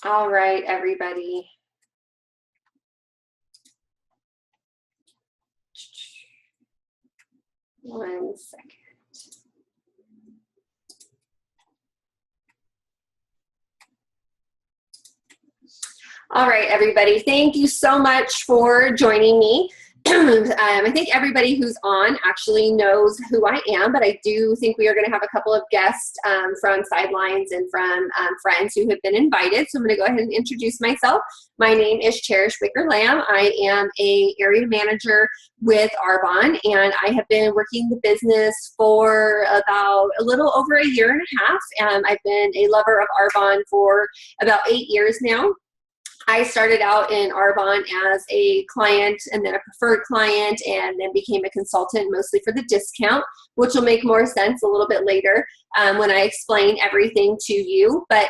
All right, everybody. One second. All right, everybody. Thank you so much for joining me. I think everybody who's on actually knows who I am, but I do think we are going to have a couple of guests from Sidelines and from friends who have been invited. So I'm going to go ahead and introduce myself. My name is Cherish Wicker-Lamb. I am a area manager with Arbonne, and I have been working the business for about a little over a year and a half. I've been a lover of Arbonne for about 8 years now. I started out in Arbonne as a client and then a preferred client, and then became a consultant mostly for the discount, which will make more sense a little bit later when I explain everything to you. But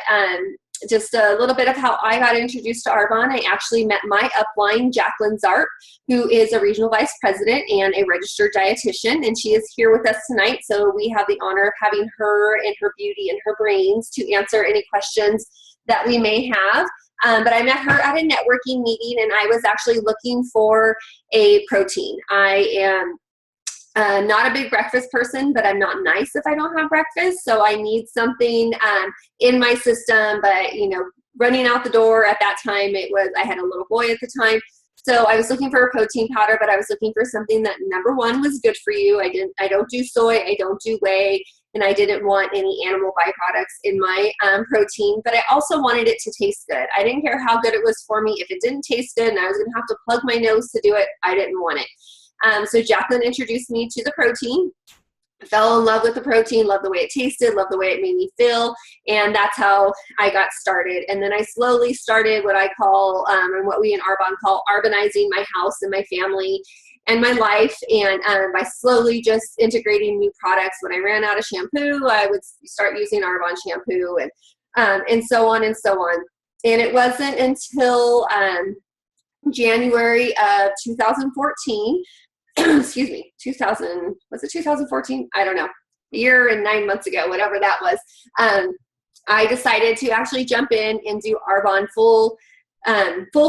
just a little bit of how I got introduced to Arbonne. I actually met my upline, Jacqueline Zart, who is a regional vice president and a registered dietitian, and she is here with us tonight. So we have the honor of having her and her beauty and her brains to answer any questions that we may have. But I met her at a networking meeting, and I was actually looking for a protein. I am not a big breakfast person, but I'm not nice if I don't have breakfast. So I need something in my system, but running out the door at that time, I had a little boy at the time. So I was looking for a protein powder, but I was looking for something that, number one, was good for you. I don't do soy, I don't do whey, and I didn't want any animal byproducts in my protein, but I also wanted it to taste good. I didn't care how good it was for me. If it didn't taste good and I was gonna have to plug my nose to do it, I didn't want it. So Jacqueline introduced me to the protein. I fell in love with the protein, loved the way it tasted, loved the way it made me feel, and that's how I got started. And then I slowly started what I call, and what we in Arbonne call, Arbonizing my house and my family and my life, and by slowly just integrating new products. When I ran out of shampoo, I would start using Arbonne shampoo, and so on and so on. And it wasn't until January of 2014, excuse me, was it 2014? I don't know, a year and 9 months ago, whatever that was. I decided to actually jump in and do Arbonne full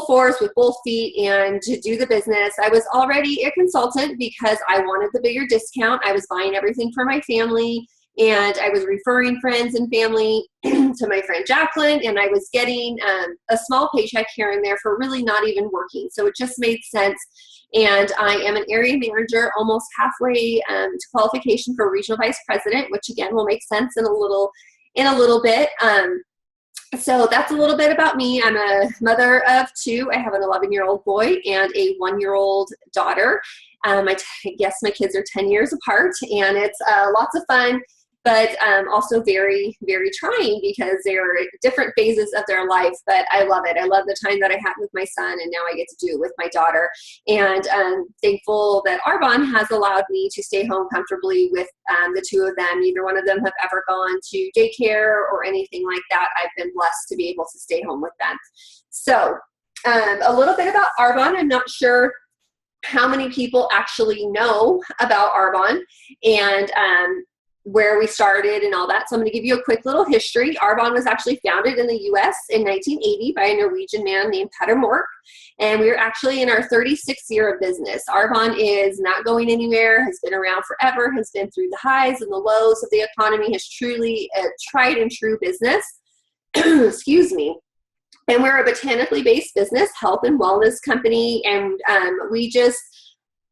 force with both feet and to do the business. I was already a consultant because I wanted the bigger discount. I was buying everything for my family, and I was referring friends and family to my friend Jacqueline, and I was getting a small paycheck here and there for really not even working. So it just made sense. And I am an area manager, almost halfway to qualification for regional vice president, which again will make sense in a little bit. So that's a little bit about me. I'm a mother of two. I have an 11-year-old boy and a 1-year-old daughter. I guess my kids are 10 years apart, and it's lots of fun, but also very, very trying because they're different phases of their life. But I love it. I love the time that I had with my son, and now I get to do it with my daughter. And I'm thankful that Arbonne has allowed me to stay home comfortably with the two of them. Neither one of them have ever gone to daycare or anything like that. I've been blessed to be able to stay home with them. So a little bit about Arbonne. I'm not sure how many people actually know about Arbonne and where we started and all that. So I'm going to give you a quick little history. Arbonne was actually founded in the U.S. in 1980 by a Norwegian man named Petter Mork, and we're actually in our 36th year of business. Arbonne is not going anywhere, has been around forever, has been through the highs and the lows of the economy, has truly a tried and true business. Excuse me. And we're a botanically based business, health and wellness company, and we just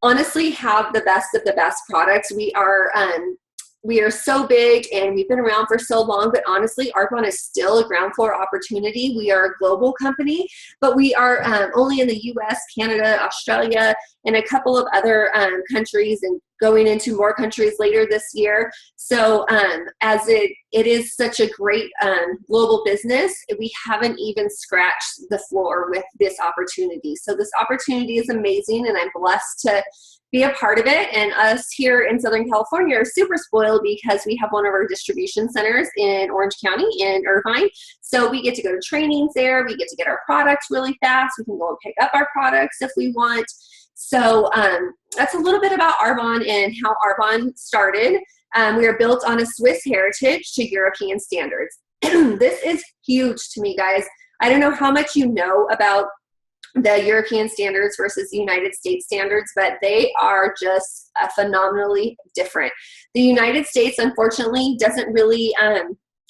honestly have the best of the best products. We are so big, and we've been around for so long, but honestly, Arbonne is still a ground floor opportunity. We are a global company, but we are only in the U.S., Canada, Australia, and a couple of other countries, and going into more countries later this year. So as it is such a great global business, we haven't even scratched the floor with this opportunity. So this opportunity is amazing, and I'm blessed to be a part of it. And us here in Southern California are super spoiled because we have one of our distribution centers in Orange County in Irvine. So we get to go to trainings there. We get to get our products really fast. We can go and pick up our products if we want. So that's a little bit about Arbonne and how Arbonne started. We are built on a Swiss heritage to European standards. This is huge to me, guys. I don't know how much you know about the European standards versus the United States standards, but they are just phenomenally different. The United States, unfortunately, doesn't really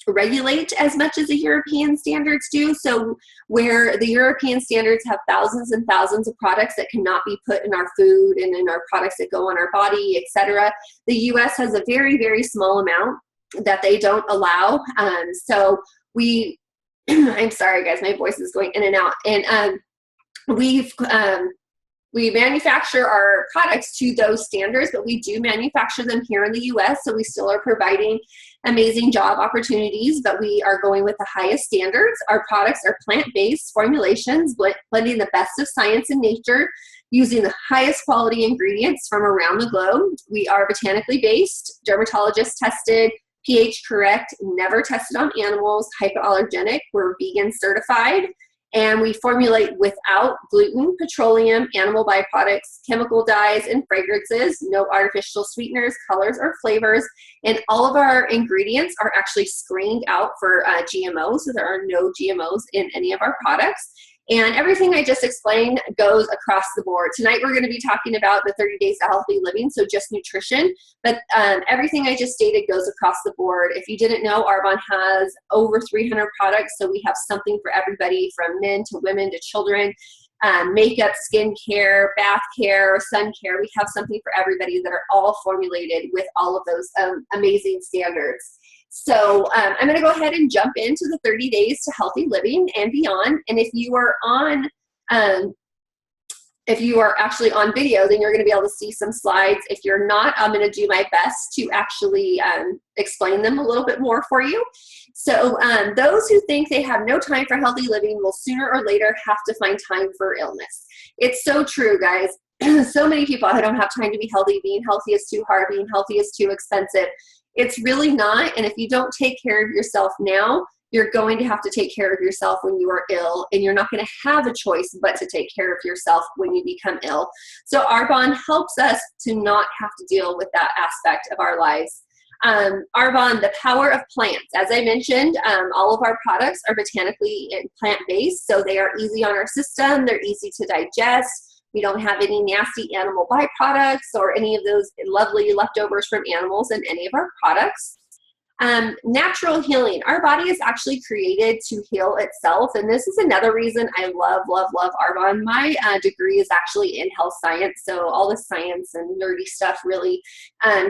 regulate as much as the European standards do. So where the European standards have thousands and thousands of products that cannot be put in our food and in our products that go on our body, etc., the US has a very, very small amount that they don't allow. So we, I'm sorry guys, my voice is going in and out. And we manufacture our products to those standards, but we do manufacture them here in the US, so we still are providing amazing job opportunities, but we are going with the highest standards. Our products are plant-based formulations, blending the best of science and nature, using the highest quality ingredients from around the globe. We are botanically based, dermatologist tested, pH correct, never tested on animals, hypoallergenic, we're vegan certified. And we formulate without gluten, petroleum, animal byproducts, chemical dyes, and fragrances, no artificial sweeteners, colors, or flavors. And all of our ingredients are actually screened out for GMOs, so there are no GMOs in any of our products. And everything I just explained goes across the board. Tonight we're going to be talking about the 30 days to healthy living, so just nutrition. But everything I just stated goes across the board. If you didn't know, Arbonne has over 300 products, so we have something for everybody from men to women to children. Makeup, skin care, bath care, sun care. We have something for everybody that are all formulated with all of those amazing standards. So I'm going to go ahead and jump into the 30 days to healthy living and beyond. And if you are on, if you are actually on video, then you're going to be able to see some slides. If you're not, I'm going to do my best to actually explain them a little bit more for you. So those who think they have no time for healthy living will sooner or later have to find time for illness. It's so true, guys. So many people, I don't have time to be healthy. Being healthy is too hard. Being healthy is too expensive. It's really not, and if you don't take care of yourself now, you're going to have to take care of yourself when you are ill, and you're not going to have a choice but to take care of yourself when you become ill. So Arbonne helps us to not have to deal with that aspect of our lives. Arbonne, the power of plants. As I mentioned, all of our products are botanically and plant-based, so they are easy on our system, they're easy to digest. We don't have any nasty animal byproducts or any of those lovely leftovers from animals in any of our products. Natural healing. Our body is actually created to heal itself, and this is another reason I love, love, love Arbonne. My degree is actually in health science, so all the science and nerdy stuff really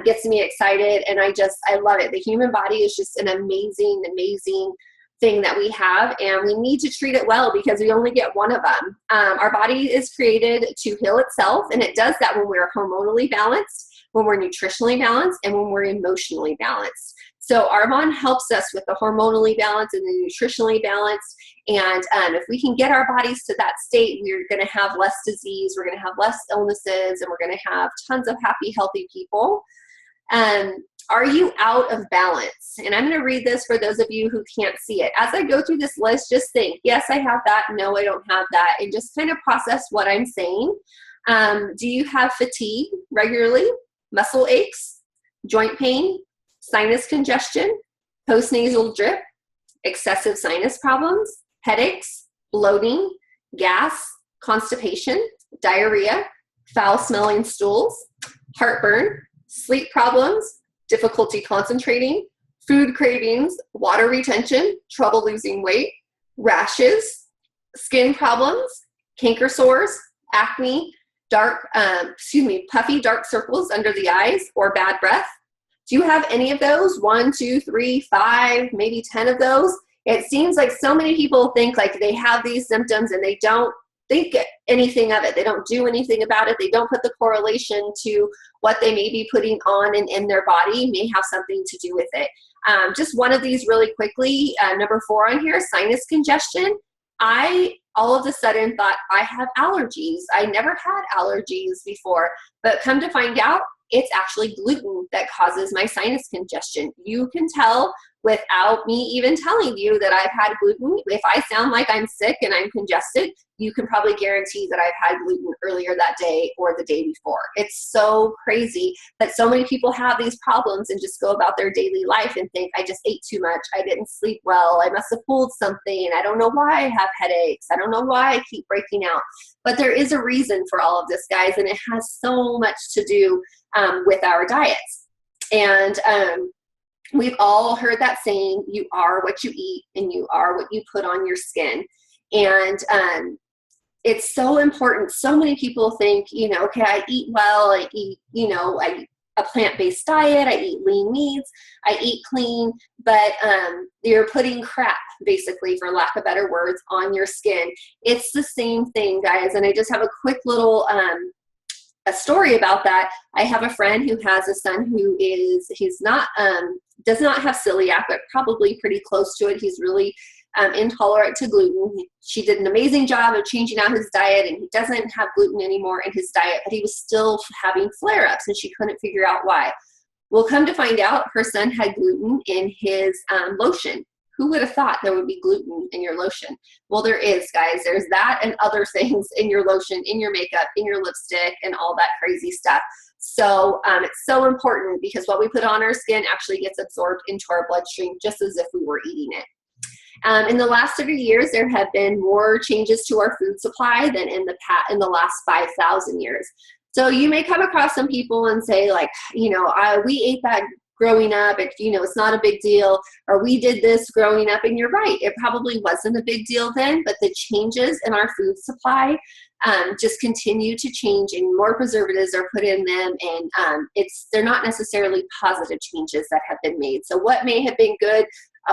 gets me excited, and I love it. The human body is just an amazing, amazing thing that we have, and we need to treat it well because we only get one of them. Our body is created to heal itself, and it does that when we're hormonally balanced, when we're nutritionally balanced, and when we're emotionally balanced. So Arbonne helps us with the hormonally balanced and the nutritionally balanced, and if we can get our bodies to that state, we're going to have less disease, we're going to have less illnesses, and we're going to have tons of happy, healthy people. Are you out of balance? And I'm going to read this for those of you who can't see it. As I go through this list, just think, yes, I have that. No, I don't have that. And just kind of process what I'm saying. Do you have fatigue regularly, muscle aches, joint pain, sinus congestion, postnasal drip, excessive sinus problems, headaches, bloating, gas, constipation, diarrhea, foul-smelling stools, heartburn, sleep problems, difficulty concentrating, food cravings, water retention, trouble losing weight, rashes, skin problems, canker sores, acne, puffy dark circles under the eyes, or bad breath? Do you have any of those? 1, 2, 3, 5, maybe 10 of those? It seems like so many people think like they have these symptoms and they don't think anything of it. They don't do anything about it. They don't put the correlation to what they may be putting on and in their body may have something to do with it. Just one of these really quickly, number 4 on here, sinus congestion. I all of a sudden thought I have allergies. I never had allergies before, but come to find out, it's actually gluten that causes my sinus congestion. You can tell without me even telling you that I've had gluten. If I sound like I'm sick and I'm congested, you can probably guarantee that I've had gluten earlier that day or the day before. It's so crazy that so many people have these problems and just go about their daily life and think, I just ate too much, I didn't sleep well, I must have pulled something, I don't know why I have headaches, I don't know why I keep breaking out. But there is a reason for all of this, guys, and it has so much to do with our diets. And we've all heard that saying, you are what you eat and you are what you put on your skin. And it's so important. So many people think, you know, okay, I eat well, I eat, you know, I eat a plant-based diet, I eat lean meats, I eat clean, but you're putting crap, basically, for lack of better words, on your skin. It's the same thing, guys. And I just have a quick little a story about that. I have a friend who has a son who he's not, does not have celiac, but probably pretty close to it. He's really intolerant to gluten. She did an amazing job of changing out his diet, and he doesn't have gluten anymore in his diet, but he was still having flare-ups, and she couldn't figure out why. Well, come to find out, her son had gluten in his lotion. Who would have thought there would be gluten in your lotion? Well, there is, guys. There's that and other things in your lotion, in your makeup, in your lipstick, and all that crazy stuff. So it's so important because what we put on our skin actually gets absorbed into our bloodstream just as if we were eating it. In the last 30 years, there have been more changes to our food supply than in the last 5,000 years. So you may come across some people and say, like, you know, we ate that growing up, you know, it's not a big deal, or we did this growing up, and you're right, it probably wasn't a big deal then, but the changes in our food supply just continue to change, and more preservatives are put in them, and they're not necessarily positive changes that have been made. So what may have been good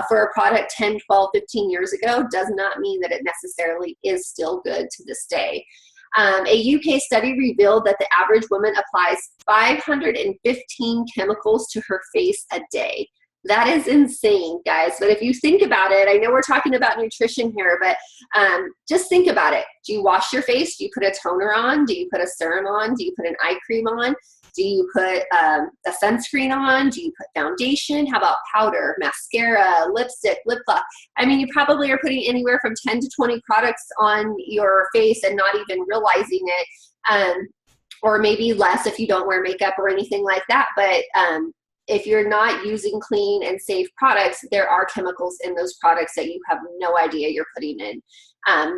for a product 10, 12, 15 years ago does not mean that it necessarily is still good to this day. A UK study revealed that the average woman applies 515 chemicals to her face a day. That is insane, guys. But if you think about it, I know we're talking about nutrition here, but just think about it. Do you wash your face? Do you put a toner on? Do you put a serum on? Do you put an eye cream on? Do you put a sunscreen on? Do you put foundation? How about powder, mascara, lipstick, lip gloss? I mean, you probably are putting anywhere from 10 to 20 products on your face and not even realizing it, or maybe less if you don't wear makeup or anything like that. But if you're not using clean and safe products, there are chemicals in those products that you have no idea you're putting in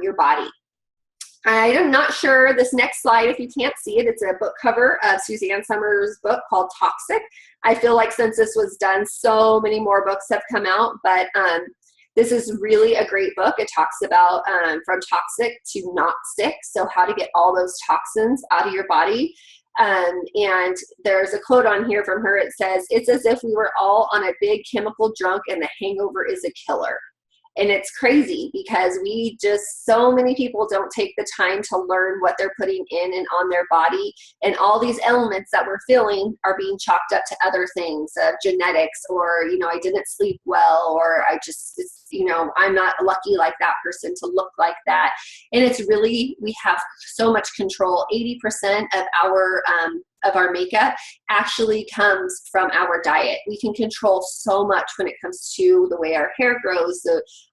your body. I am not sure this next slide, if you can't see it, it's a book cover of Suzanne Summers' book called Toxic. I feel like since this was done, so many more books have come out, but this is really a great book. It talks about from toxic to not sick, so how to get all those toxins out of your body. And there's a quote on here from her. It says, "It's as if we were all on a big chemical drunk and the hangover is a killer." And it's crazy because so many people don't take the time to learn what they're putting in and on their body. And all these elements that we're feeling are being chalked up to other things, genetics, or, you know, I didn't sleep well, or you know, I'm not lucky like that person to look like that. And it's really, we have so much control. 80% of our makeup actually comes from our diet. We can control so much when it comes to the way our hair grows,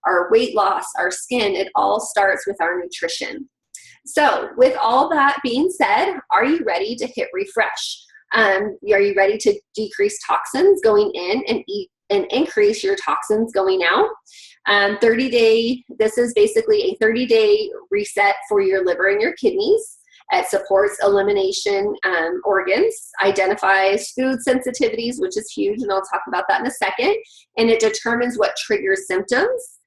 our weight loss, our skin. It all starts with our nutrition. So with all that being said, are you ready to hit refresh? Are you ready to decrease toxins going in and increase your toxins going out? 30-day, this is basically a 30-day reset for your liver and your kidneys. It supports elimination organs, identifies food sensitivities, which is huge, and I'll talk about that in a second, and it determines what triggers symptoms.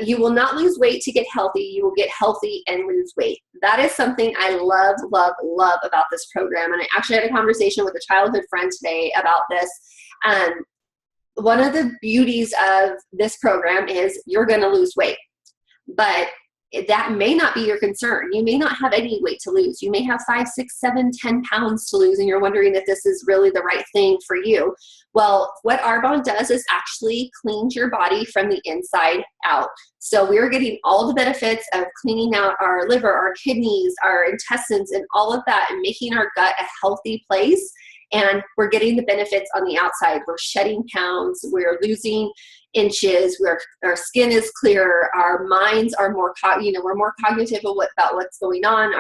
You will not lose weight to get healthy. You will get healthy and lose weight. That is something I love, love, love about this program, and I actually had a conversation with a childhood friend today about this. One of the beauties of this program is you're going to lose weight, but that may not be your concern. You may not have any weight to lose. You may have 5, 6, 7, 10 pounds to lose, and you're wondering if this is really the right thing for you. Well, what Arbonne does is actually cleans your body from the inside out. So we're getting all the benefits of cleaning out our liver, our kidneys, our intestines, and all of that, and making our gut a healthy place. and we're getting the benefits on the outside. We're shedding pounds, we're losing inches, our skin is clearer, our minds are more, we're more cognitive about what's going on.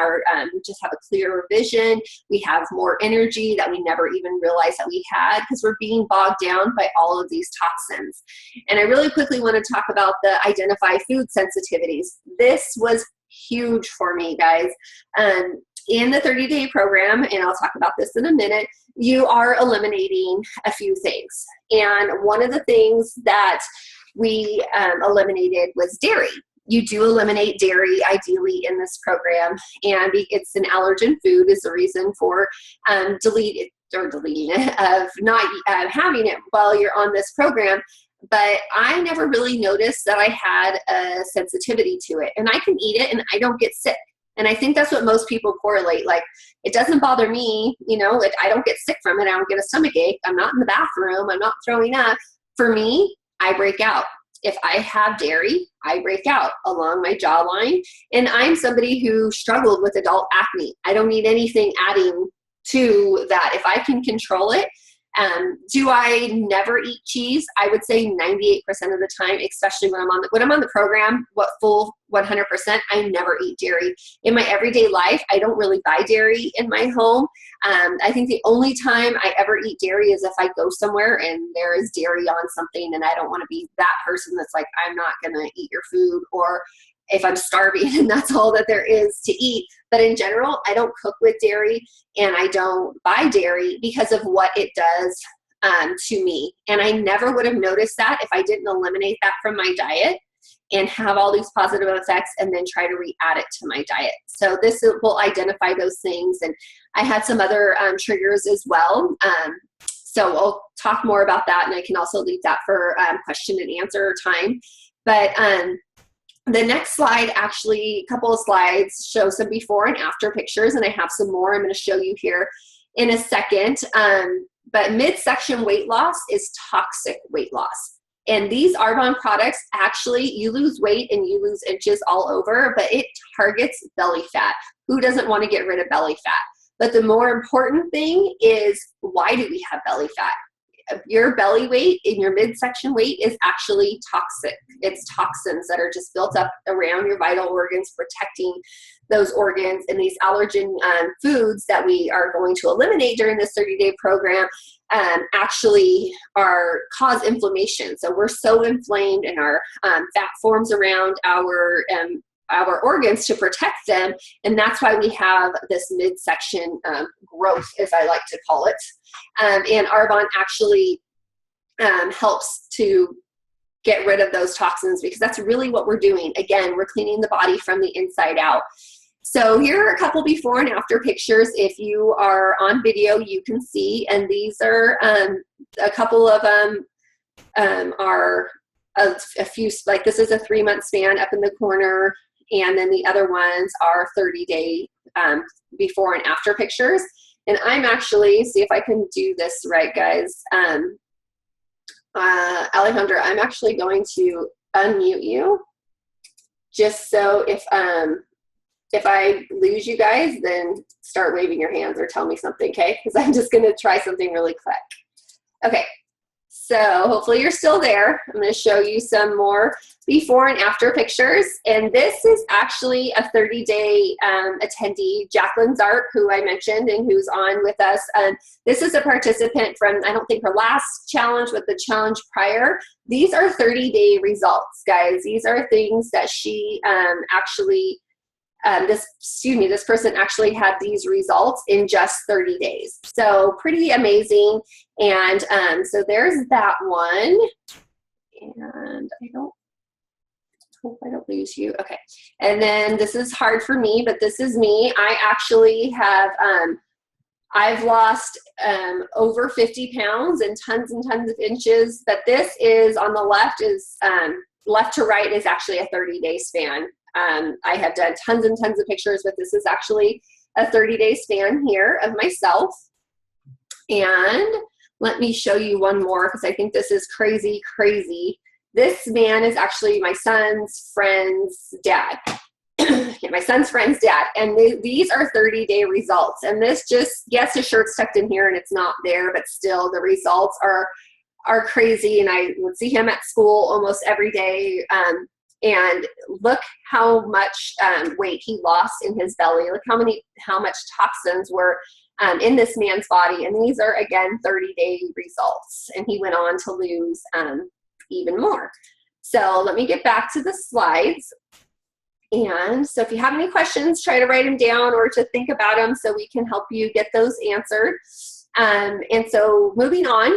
We just have a clearer vision. We have more energy that we never even realized that we had, because we're being bogged down by all of these toxins. And I really quickly want to talk about the identify food sensitivities. This was huge for me, guys. In the 30-day program, and I'll talk about this in a minute, you are eliminating a few things. And one of the things that we eliminated was dairy. You do eliminate dairy ideally in this program, and it's an allergen food is the reason for deleting it, of not having it while you're on this program. But I never really noticed that I had a sensitivity to it, and I can eat it and I don't get sick. And I think that's what most people correlate. Like, it doesn't bother me, I don't get sick from it. I don't get a stomach ache. I'm not in the bathroom. I'm not throwing up. For me, I break out. If I have dairy, I break out along my jawline. And I'm somebody who struggled with adult acne. I don't need anything adding to that. If I can control it. Do I never eat cheese? I would say 98% of the time, especially when I'm on the program, full 100%, I never eat dairy. In my everyday life, I don't really buy dairy in my home. I think the only time I ever eat dairy is if I go somewhere and there is dairy on something, and I don't want to be that person that's like, I'm not going to eat your food, or if I'm starving and that's all that there is to eat. But in general, I don't cook with dairy, and I don't buy dairy because of what it does to me. And I never would have noticed that if I didn't eliminate that from my diet and have all these positive effects and then try to re-add it to my diet. So this will identify those things. And I had some other triggers as well. So we'll talk more about that, and I can also leave that for question and answer time. But the next slide, actually, a couple of slides show some before and after pictures, and I have some more I'm going to show you here in a second. But midsection weight loss is toxic weight loss. And these Arbonne products, actually, you lose weight and you lose inches all over, but it targets belly fat. Who doesn't want to get rid of belly fat? But the more important thing is, why do we have belly fat? Your belly weight and your midsection weight is actually toxic. It's toxins that are just built up around your vital organs, protecting those organs. And these allergen foods that we are going to eliminate during this 30-day program actually cause inflammation. So we're so inflamed, and our fat forms around our organs to protect them, and that's why we have this midsection growth, as I like to call it. And Arbonne actually helps to get rid of those toxins, because that's really what we're doing. Again, we're cleaning the body from the inside out. So here are a couple before and after pictures. If you are on video, you can see, and these are a couple of them are a few, like this is a 3-month span up in the corner, and then the other ones are 30-day before and after pictures. And I'm actually, see if I can do this right, guys. Alejandra, I'm actually going to unmute you, just so if I lose you guys, then start waving your hands or tell me something, okay? Because I'm just going to try something really quick. Okay. So hopefully you're still there. I'm going to show you some more before and after pictures. And this is actually a 30-day attendee, Jacqueline Zart, who I mentioned and who's on with us. This is a participant from, I don't think her last challenge, but the challenge prior. These are 30-day results, guys. These are things that she actually, this person actually had these results in just 30 days. So pretty amazing. And so there's that one. And I hope I don't lose you. Okay. And then this is hard for me, but this is me. I actually have, I've lost over 50 pounds and tons of inches, but this is on the left is, left to right is actually a 30-day span. I have done tons and tons of pictures, but this is actually a 30-day span here of myself. And let me show you one more, because I think this is crazy, crazy. This man is actually my son's friend's dad. my son's friend's dad, and these are 30-day results. And this just, yes, his shirt's tucked in here and it's not there, but still the results are crazy. And I would see him at school almost every day. And look how much weight he lost in his belly. Look how much toxins were in this man's body. And these are, again, 30-day results. And he went on to lose even more. So let me get back to the slides. And so if you have any questions, try to write them down or to think about them so we can help you get those answered. And so moving on,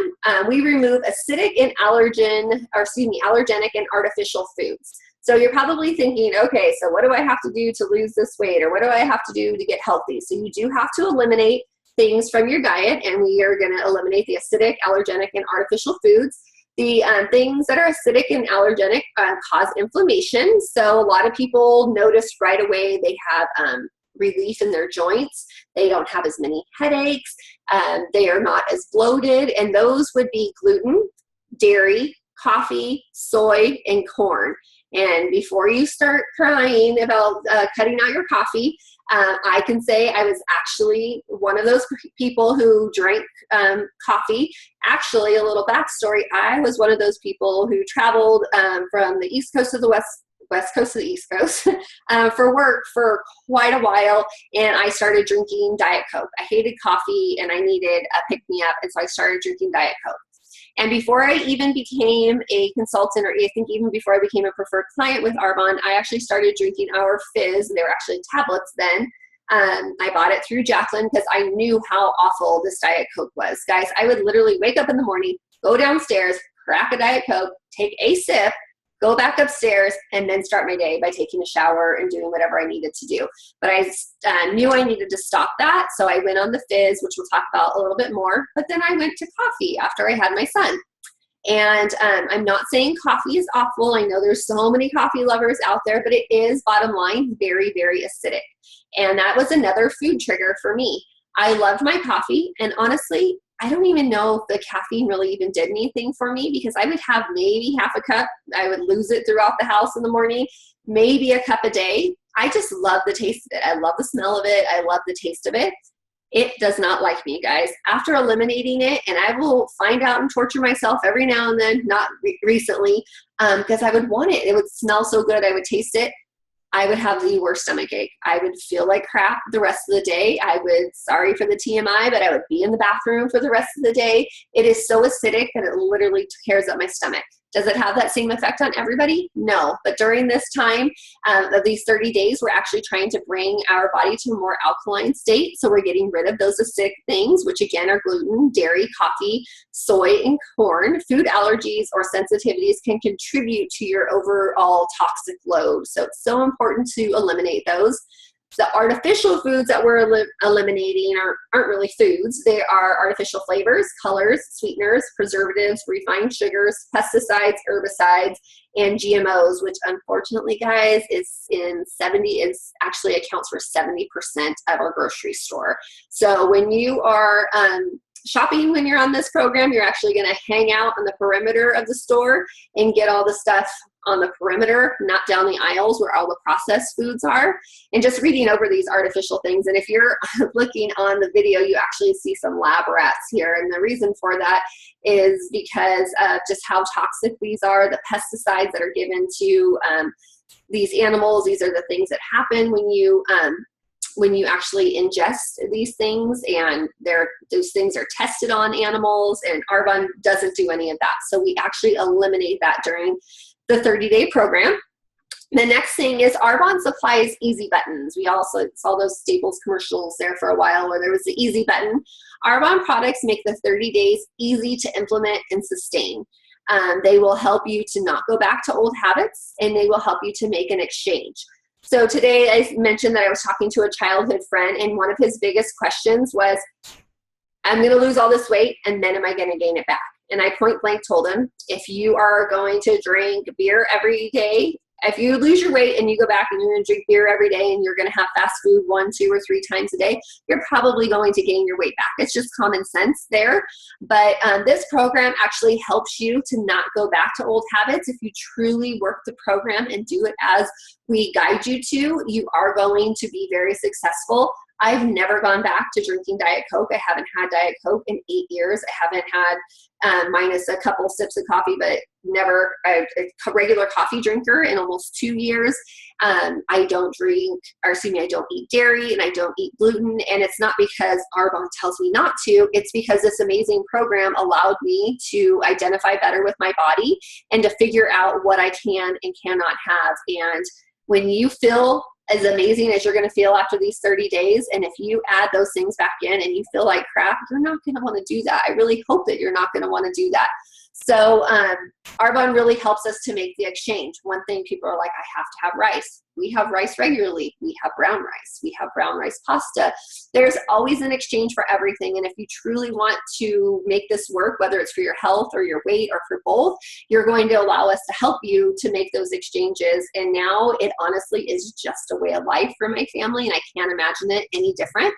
we remove acidic and allergenic and artificial foods. So you're probably thinking, okay, so what do I have to do to lose this weight, or what do I have to do to get healthy? So you do have to eliminate things from your diet, and we are going to eliminate the acidic, allergenic, and artificial foods. The things that are acidic and allergenic cause inflammation. So a lot of people notice right away they have relief in their joints. They don't have as many headaches. They are not as bloated. And those would be gluten, dairy, coffee, soy, and corn. And before you start crying about cutting out your coffee, I can say I was actually one of those people who drank coffee. Actually, a little backstory, I was one of those people who traveled from the East Coast to the West Coast to the East Coast for work for quite a while, and I started drinking Diet Coke. I hated coffee and I needed a pick-me-up, and so I started drinking Diet Coke. And before I even became a consultant, or I think even before I became a preferred client with Arbonne, I actually started drinking our fizz. They were actually tablets then. I bought it through Jacqueline because I knew how awful this Diet Coke was. Guys, I would literally wake up in the morning, go downstairs, crack a Diet Coke, take a sip, go back upstairs, and then start my day by taking a shower and doing whatever I needed to do. But I knew I needed to stop that, so I went on the fizz, which we'll talk about a little bit more. But then I went to coffee after I had my son. And I'm not saying coffee is awful. I know there's so many coffee lovers out there, but it is, bottom line, very, very acidic. And that was another food trigger for me. I loved my coffee, and honestly, I don't even know if the caffeine really even did anything for me, because I would have maybe half a cup. I would lose it throughout the house in the morning, maybe a cup a day. I just love the taste of it. I love the smell of it. I love the taste of it. It does not like me, guys. After eliminating it, and I will find out and torture myself every now and then, not recently, because I would want it. It would smell so good. I would taste it. I would have the worst stomach ache. I would feel like crap the rest of the day. I would, sorry for the TMI, but I would be in the bathroom for the rest of the day. It is so acidic that it literally tears up my stomach. Does it have that same effect on everybody? No. But during this time of these 30 days, we're actually trying to bring our body to a more alkaline state. So we're getting rid of those acidic things, which again are gluten, dairy, coffee, soy, and corn. Food allergies or sensitivities can contribute to your overall toxic load. So it's so important to eliminate those. The artificial foods that we're eliminating aren't really foods. They are artificial flavors, colors, sweeteners, preservatives, refined sugars, pesticides, herbicides, and GMOs, which unfortunately, guys, actually accounts for 70% of our grocery store. So when you are shopping, when you're on this program, you're actually going to hang out on the perimeter of the store and get all the stuff on the perimeter, not down the aisles where all the processed foods are, and just reading over these artificial things. And if you're looking on the video, you actually see some lab rats here. And the reason for that is because of just how toxic these are, the pesticides that are given to these animals. These are the things that happen when you actually ingest these things, and those things are tested on animals, and Arbonne doesn't do any of that. So we actually eliminate that during the 30-day program. The next thing is Arbonne supplies easy buttons. We also saw those Staples commercials there for a while where there was the easy button. Arbonne products make the 30 days easy to implement and sustain. They will help you to not go back to old habits, and they will help you to make an exchange. So today I mentioned that I was talking to a childhood friend, and one of his biggest questions was, I'm going to lose all this weight, and then am I going to gain it back? And I point blank told him, if you are going to drink beer every day, if you lose your weight and you go back and you're going to drink beer every day and you're going to have fast food 1, 2, or 3 times a day, you're probably going to gain your weight back. It's just common sense there. But this program actually helps you to not go back to old habits. If you truly work the program and do it as we guide you to, you are going to be very successful. I've never gone back to drinking Diet Coke. I haven't had Diet Coke in 8 years. I haven't had, minus a couple sips of coffee, but never a regular coffee drinker in almost 2 years. I don't eat dairy and I don't eat gluten. And it's not because Arbonne tells me not to. It's because this amazing program allowed me to identify better with my body and to figure out what I can and cannot have. And when you feel as amazing as you're going to feel after these 30 days, and if you add those things back in and you feel like crap, you're not going to want to do that. I really hope that you're not going to want to do that. So Arbonne really helps us to make the exchange. One thing people are like, I have to have rice. We have rice regularly. We have brown rice. We have brown rice pasta. There's always an exchange for everything. And if you truly want to make this work, whether it's for your health or your weight or for both, you're going to allow us to help you to make those exchanges. And now it honestly is just a way of life for my family, and I can't imagine it any different.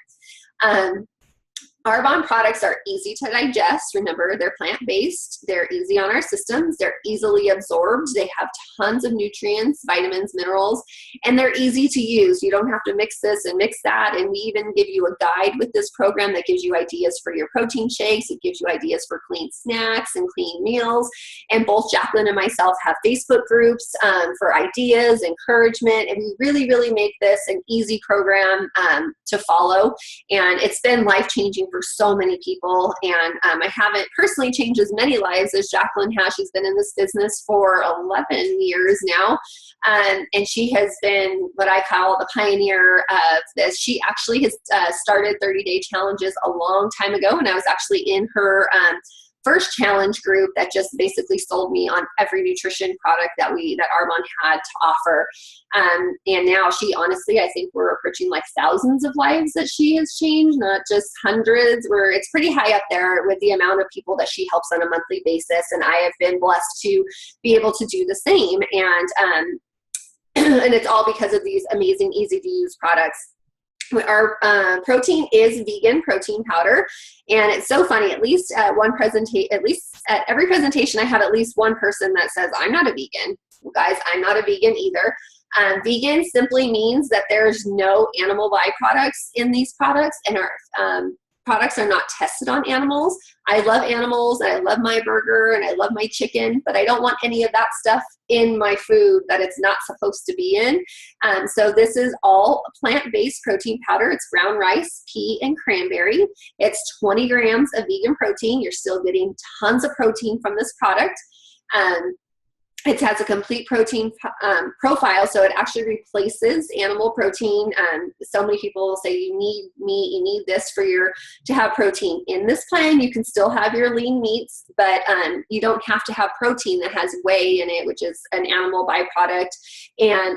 Arbonne products are easy to digest. Remember, they're plant-based. They're easy on our systems. They're easily absorbed. They have tons of nutrients, vitamins, minerals, and they're easy to use. You don't have to mix this and mix that. And we even give you a guide with this program that gives you ideas for your protein shakes. It gives you ideas for clean snacks and clean meals. And both Jacqueline and myself have Facebook groups for ideas, encouragement, and we really, really make this an easy program to follow. And it's been life-changing for so many people, and I haven't personally changed as many lives as Jacqueline has. She's been in this business for 11 years now, and she has been what I call the pioneer of this. She actually has started 30-day challenges a long time ago, and I was actually in her first challenge group that just basically sold me on every nutrition product that Arbonne had to offer. And now she, honestly, I think we're approaching like thousands of lives that she has changed, not just hundreds. It's pretty high up there with the amount of people that she helps on a monthly basis. And I have been blessed to be able to do the same. And it's all because of these amazing, easy to use products. Our protein is vegan protein powder, and it's so funny. At least at every presentation, I have at least one person that says, "I'm not a vegan." Well, guys, I'm not a vegan either. Vegan simply means that there's no animal byproducts in these products, and our products are not tested on animals. I love animals, and I love my burger, and I love my chicken, but I don't want any of that stuff in my food that it's not supposed to be in. So this is all plant-based protein powder. It's brown rice, pea, and cranberry. It's 20 grams of vegan protein. You're still getting tons of protein from this product. It has a complete protein profile, so it actually replaces animal protein. So many people will say you need meat, you need this to have protein. In this plan, you can still have your lean meats, but you don't have to have protein that has whey in it, which is an animal byproduct,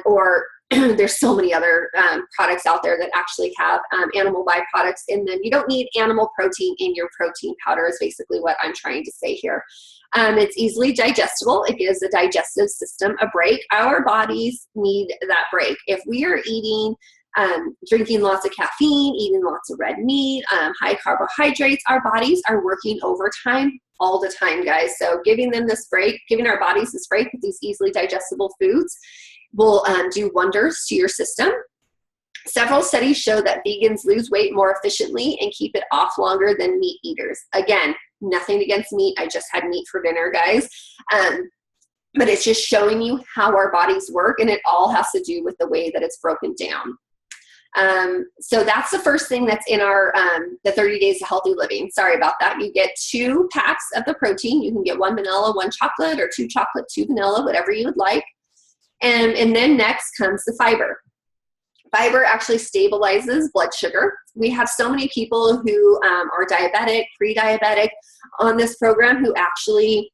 or there's so many other products out there that actually have animal byproducts in them. You don't need animal protein in your protein powder is basically what I'm trying to say here. It's easily digestible. It gives the digestive system a break. Our bodies need that break. If we are drinking lots of caffeine, eating lots of red meat, high carbohydrates, our bodies are working overtime all the time, guys. So giving our bodies this break with these easily digestible foods will do wonders to your system. Several studies show that vegans lose weight more efficiently and keep it off longer than meat eaters. Again, nothing against meat. I just had meat for dinner, guys. But it's just showing you how our bodies work, and it all has to do with the way that it's broken down. So that's the first thing that's in our the 30 Days of Healthy Living. Sorry about that. You get 2 packs of the protein. You can get 1 vanilla, 1 chocolate, or 2 chocolate, 2 vanilla, whatever you would like. And then next comes the fiber. Fiber actually stabilizes blood sugar. We have so many people who are diabetic, pre-diabetic on this program who actually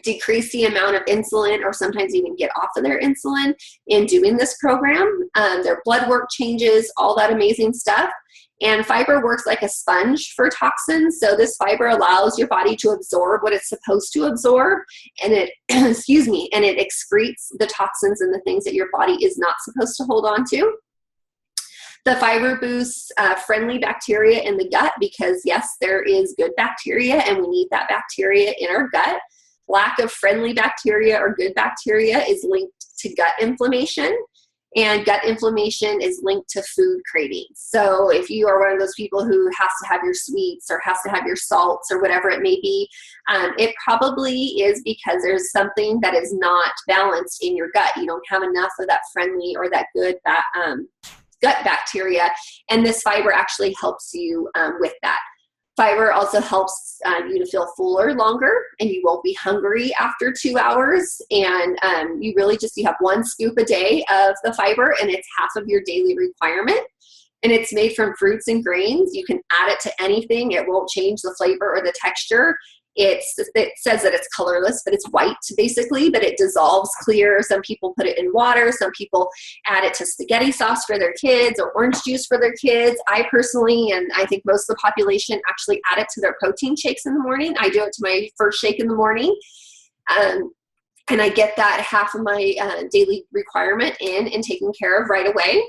decrease the amount of insulin or sometimes even get off of their insulin in doing this program. Their blood work changes, all that amazing stuff. And fiber works like a sponge for toxins. So this fiber allows your body to absorb what it's supposed to absorb, and it, excuse me, and it excretes the toxins and the things that your body is not supposed to hold on to. The fiber boosts friendly bacteria in the gut because, yes, there is good bacteria and we need that bacteria in our gut. Lack of friendly bacteria or good bacteria is linked to gut inflammation, and gut inflammation is linked to food cravings. So if you are one of those people who has to have your sweets or has to have your salts or whatever it may be, it probably is because there's something that is not balanced in your gut. You don't have enough of that friendly or that good gut bacteria, and this fiber actually helps you with that. Fiber also helps you to feel fuller longer, and you won't be hungry after 2 hours. And you have 1 scoop a day of the fiber, and it's half of your daily requirement. And it's made from fruits and grains. You can add it to anything. It won't change the flavor or the texture. It says that it's colorless, but it's white basically, but it dissolves clear. Some people put it in water. Some people add it to spaghetti sauce for their kids or orange juice for their kids. I personally, and I think most of the population, actually add it to their protein shakes in the morning. I do it to my first shake in the morning. And I get that half of my daily requirement in and taken care of right away.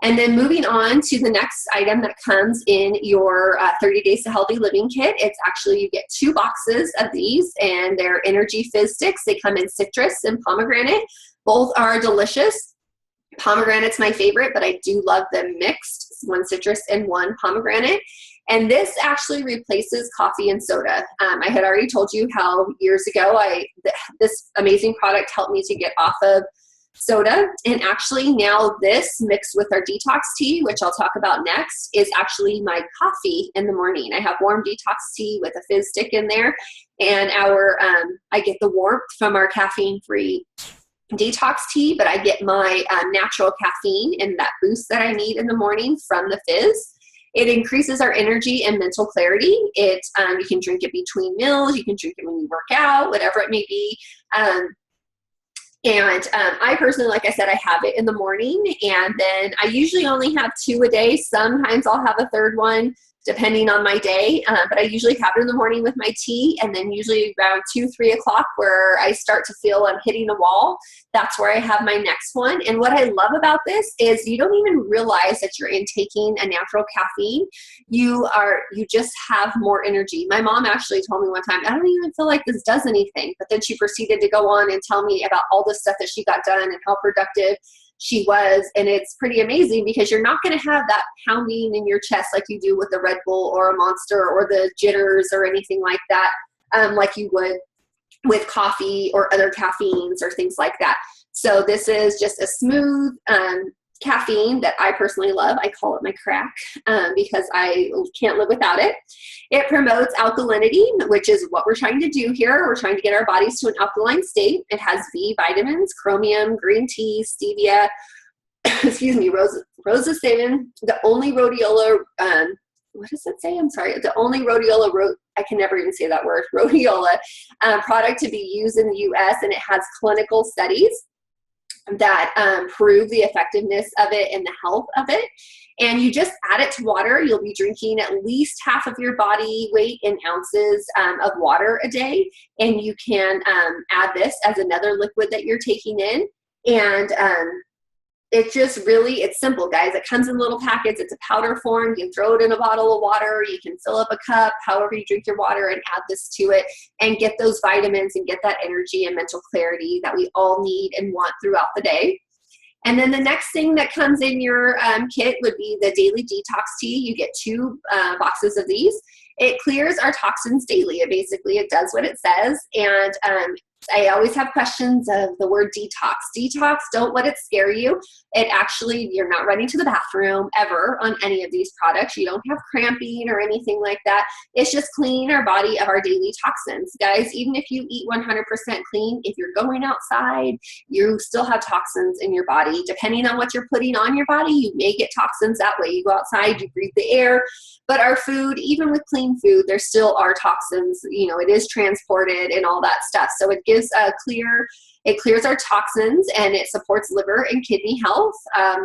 And then moving on to the next item that comes in your 30 Days to Healthy Living kit, it's actually, you get 2 boxes of these, and they're energy fizz sticks. They come in citrus and pomegranate. Both are delicious. Pomegranate's my favorite, but I do love them mixed, 1 citrus and 1 pomegranate. And this actually replaces coffee and soda. I had already told you how years ago this amazing product helped me to get off of soda, and actually now this mixed with our detox tea, which I'll talk about next, is actually my coffee in the morning. I have warm detox tea with a fizz stick in there, and I get the warmth from our caffeine-free detox tea, but I get my natural caffeine and that boost that I need in the morning from the fizz. It increases our energy and mental clarity. You can drink it between meals, you can drink it when you work out, whatever it may be. I personally, like I said, I have it in the morning, and then I usually only have 2 a day. Sometimes I'll have a 3rd one depending on my day, but I usually have it in the morning with my tea, and then usually around 2, 3 o'clock where I start to feel I'm hitting a wall, that's where I have my next one. And what I love about this is you don't even realize that you're intaking a natural caffeine. You just have more energy. My mom actually told me one time, I don't even feel like this does anything, but then she proceeded to go on and tell me about all the stuff that she got done and how productive she was. And it's pretty amazing because you're not going to have that pounding in your chest like you do with a Red Bull or a Monster or the jitters or anything like that, like you would with coffee or other caffeines or things like that. So this is just a smooth caffeine that I personally love. I call it my crack because I can't live without it. It promotes alkalinity, which is what we're trying to do here. We're trying to get our bodies to an alkaline state. It has B vitamins, chromium, green tea, stevia, excuse me, rosacea, the only rhodiola, what does it say? I'm sorry. The only rhodiola, I can never even say that word, rhodiola product to be used in the U.S., and it has clinical studies that prove the effectiveness of it and the health of it. And you just add it to water. You'll be drinking at least half of your body weight in ounces of water a day. And you can add this as another liquid that you're taking in. And it's just really, it's simple, guys. It comes in little packets. It's a powder form. You can throw it in a bottle of water. You can fill up a cup, however you drink your water, and add this to it and get those vitamins and get that energy and mental clarity that we all need and want throughout the day. And then the next thing that comes in your kit would be the daily detox tea. You get 2 boxes of these. It clears our toxins daily. It does what it says. And I always have questions of the word detox. Detox, don't let it scare you. It actually, you're not running to the bathroom ever on any of these products. You don't have cramping or anything like that. It's just cleaning our body of our daily toxins. Guys, even if you eat 100% clean, if you're going outside, you still have toxins in your body. Depending on what you're putting on your body, you may get toxins that way. You go outside, you breathe the air. But our food, even with clean food, there still are toxins. You know, it is transported and all that stuff. So it gives gives it clears our toxins, and it supports liver and kidney health.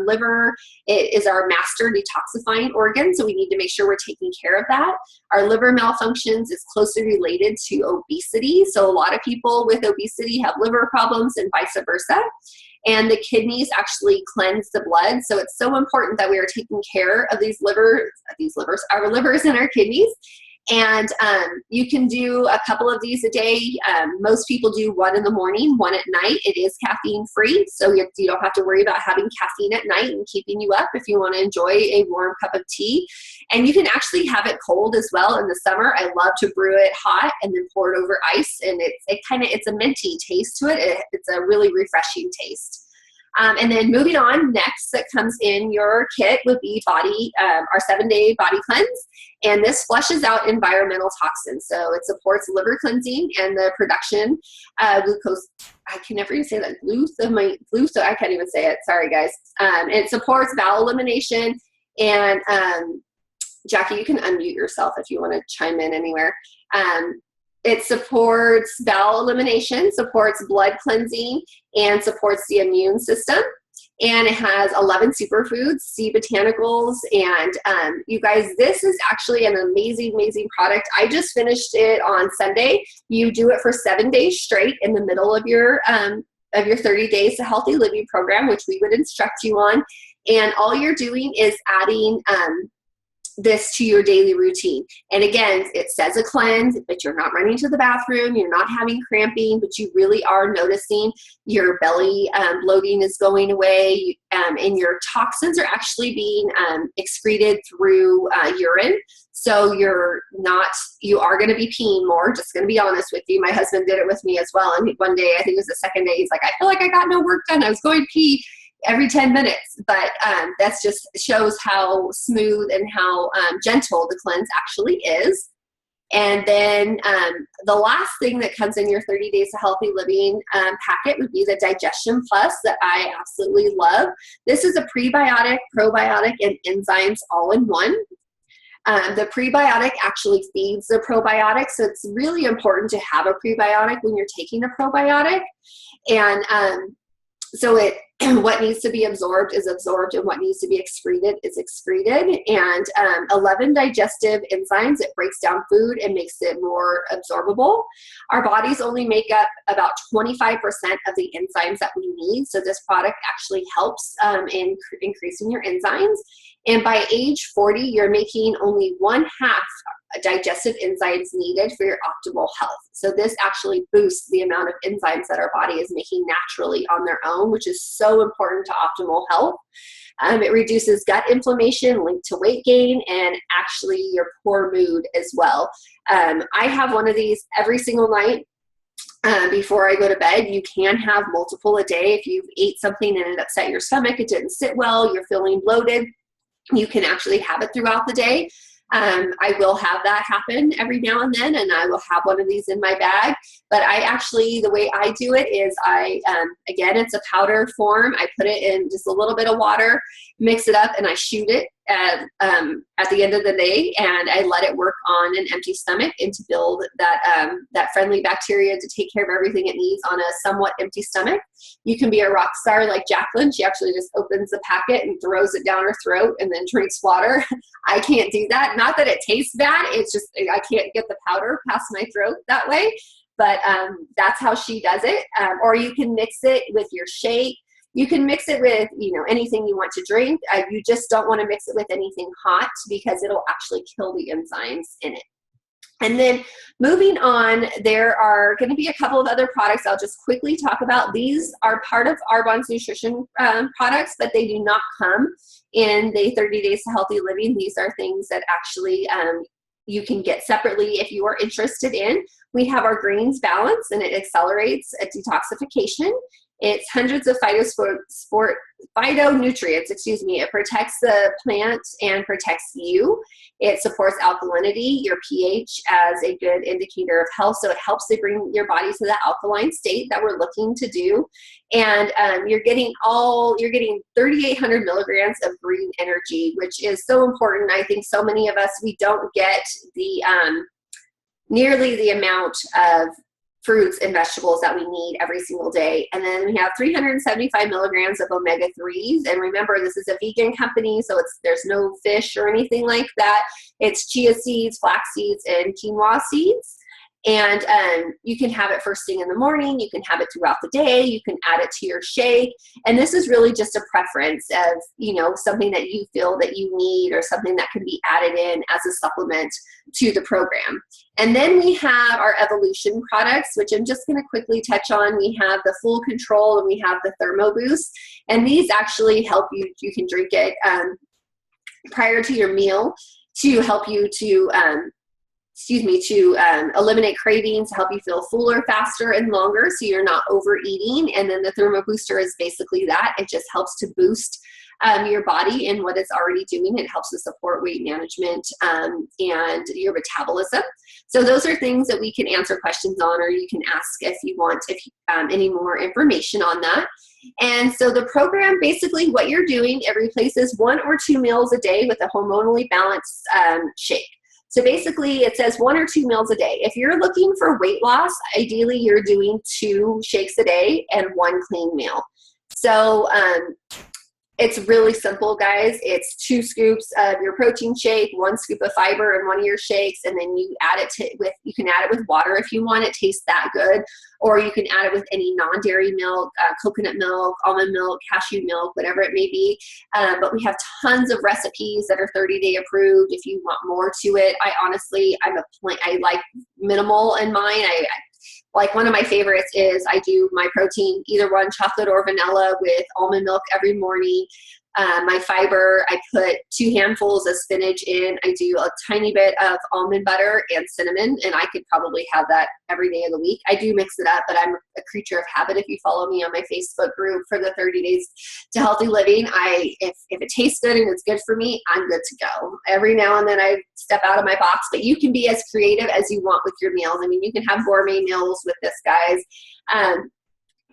Liver is our master detoxifying organ, so we need to make sure we're taking care of that. Our liver malfunctions is closely related to obesity. So a lot of people with obesity have liver problems and vice versa. And the kidneys actually cleanse the blood. So it's so important that we are taking care of our livers and our kidneys. And you can do a couple of these a day. Most people do one in the morning, one at night. It is caffeine free, so you don't have to worry about having caffeine at night and keeping you up if you want to enjoy a warm cup of tea. And you can actually have it cold as well in the summer. I love to brew it hot and then pour it over ice, and it's a minty taste to it. It's a really refreshing taste. And then moving on, next that comes in your kit would be our 7-day body cleanse. And this flushes out environmental toxins. So it supports liver cleansing and the production of glucose. I can never even say that. So I can't even say it. Sorry, guys. It supports bowel elimination. And Jackie, you can unmute yourself if you want to chime in anywhere. It supports bowel elimination, supports blood cleansing, and supports the immune system. And it has 11 superfoods, sea botanicals, and you guys, this is actually an amazing, amazing product. I just finished it on Sunday. You do it for 7 days straight in the middle of your 30 Days to Healthy Living program, which we would instruct you on. And all you're doing is adding this to your daily routine. And again, it says a cleanse, but you're not running to the bathroom, you're not having cramping, but you really are noticing your belly bloating is going away, and your toxins are actually being excreted through urine. So you are going to be peeing more, just going to be honest with you. My husband did it with me as well. And one day, I think it was the second day, he's like, I feel like I got no work done. I was going to pee every 10 minutes, but that's just shows how smooth and how gentle the cleanse actually is. And then the last thing that comes in your 30 Days to Healthy Living packet would be the Digestion Plus that I absolutely love. This is a prebiotic, probiotic, and enzymes all in one. The prebiotic actually feeds the probiotic, so it's really important to have a prebiotic when you're taking a probiotic. And so what needs to be absorbed is absorbed, and what needs to be excreted is excreted. And 11 digestive enzymes, it breaks down food and makes it more absorbable. Our bodies only make up about 25% of the enzymes that we need. So this product actually helps in increasing your enzymes. And by age 40, you're making only 1/2 digestive enzymes needed for your optimal health. So this actually boosts the amount of enzymes that our body is making naturally on their own, which is so important to optimal health. It reduces gut inflammation linked to weight gain and actually your poor mood as well. I have one of these every single night before I go to bed. You can have multiple a day. If you've ate something and it upset your stomach, it didn't sit well, you're feeling bloated, you can actually have it throughout the day. I will have that happen every now and then, and I will have one of these in my bag. But the way I do it is again, it's a powder form. I put it in just a little bit of water, mix it up, and I shoot it at the end of the day, and I let it work on an empty stomach and to build that friendly bacteria to take care of everything it needs on a somewhat empty stomach. You can be a rock star like Jacqueline. She actually just opens the packet and throws it down her throat and then drinks water. I can't do that. Not that it tastes bad. It's just I can't get the powder past my throat that way. But that's how she does it. Or you can mix it with your shake. You can mix it with, anything you want to drink. You just don't want to mix it with anything hot because it'll actually kill the enzymes in it. And then moving on, there are going to be a couple of other products I'll just quickly talk about. These are part of Arbonne's nutrition products, but they do not come in the 30 Days to Healthy Living. These are things that actually you can get separately if you are interested in. We have our Greens Balance, and it accelerates a detoxification. It's hundreds of phytonutrients, It protects the plant and protects you. It supports alkalinity, your pH, as a good indicator of health. So it helps to bring your body to the alkaline state that we're looking to do. And you're getting 3,800 milligrams of green energy, which is so important. I think so many of us, we don't get the nearly the amount of fruits and vegetables that we need every single day. And then we have 375 milligrams of omega-3s. And remember, this is a vegan company, so there's no fish or anything like that. It's chia seeds, flax seeds, and quinoa seeds. And you can have it first thing in the morning. You can have it throughout the day. You can add it to your shake. And this is really just a preference of, you know, something that you feel that you need or something that can be added in as a supplement to the program. And then we have our evolution products, which I'm just going to quickly touch on. We have the Full Control and we have the Thermo Boost. And these actually help you. You can drink it prior to your meal to help you to eliminate cravings, help you feel fuller, faster, and longer so you're not overeating. And then the Thermo Booster is basically that. It just helps to boost your body in what it's already doing. It helps to support weight management and your metabolism. So those are things that we can answer questions on, or you can ask if you want any more information on that. And so the program, basically what you're doing, it replaces 1 or 2 meals a day with a hormonally balanced shake. So basically it says 1 or 2 meals a day. If you're looking for weight loss, ideally you're doing 2 shakes a day and 1 clean meal. So it's really simple, guys. It's 2 scoops of your protein shake, 1 scoop of fiber in one of your shakes, and then you add it you can add it with water if you want. It tastes that good. Or you can add it with any non-dairy milk, coconut milk, almond milk, cashew milk, whatever it may be. But we have tons of recipes that are 30-day approved if you want more to it. I like minimal in mine. Like one of my favorites is I do my protein, either one, chocolate or vanilla with almond milk every morning. My fiber, I put 2 handfuls of spinach in. I do a tiny bit of almond butter and cinnamon, and I could probably have that every day of the week. I do mix it up, but I'm a creature of habit. If you follow me on my Facebook group for the 30 Days to Healthy Living, if it tastes good and it's good for me, I'm good to go. Every now and then I step out of my box, but you can be as creative as you want with your meals. I mean, you can have gourmet meals with this, guys.